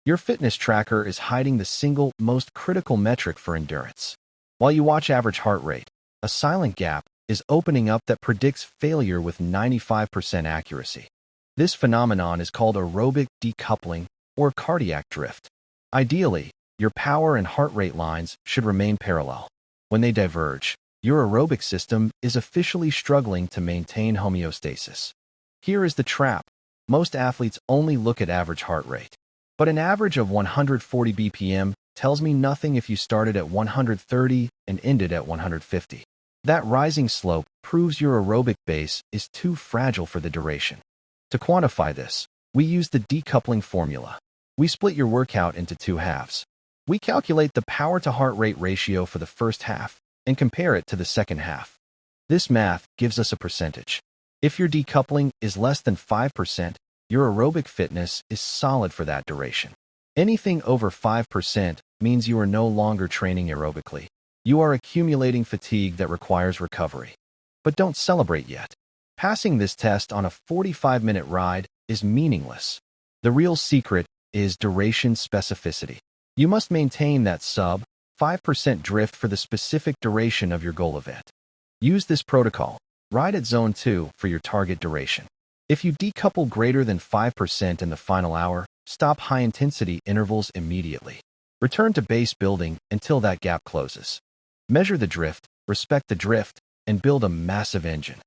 Your fitness tracker is hiding the single most critical metric for endurance. While you watch average heart rate, a silent gap is opening up that predicts failure with 95% accuracy. This phenomenon is called aerobic decoupling or cardiac drift. Ideally, your power and heart rate lines should remain parallel. When they diverge, your aerobic system is officially struggling to maintain homeostasis. Here is the trap. Most athletes only look at average heart rate. But an average of 140 BPM tells me nothing if you started at 130 and ended at 150. That rising slope proves your aerobic base is too fragile for the duration. To quantify this, we use the decoupling formula. We split your workout into two halves. We calculate the power-to-heart rate ratio for the first half and compare it to the second half. This math gives us a percentage. If your decoupling is less than 5%, your aerobic fitness is solid for that duration. Anything over 5% means you are no longer training aerobically. You are accumulating fatigue that requires recovery. But don't celebrate yet. Passing this test on a 45-minute ride is meaningless. The real secret is duration specificity. You must maintain that sub 5% drift for the specific duration of your goal event. Use this protocol. Ride at zone 2 for your target duration. If you decouple greater than 5% in the final hour, stop high-intensity intervals immediately. Return to base building until that gap closes. Measure the drift, respect the drift, and build a massive engine.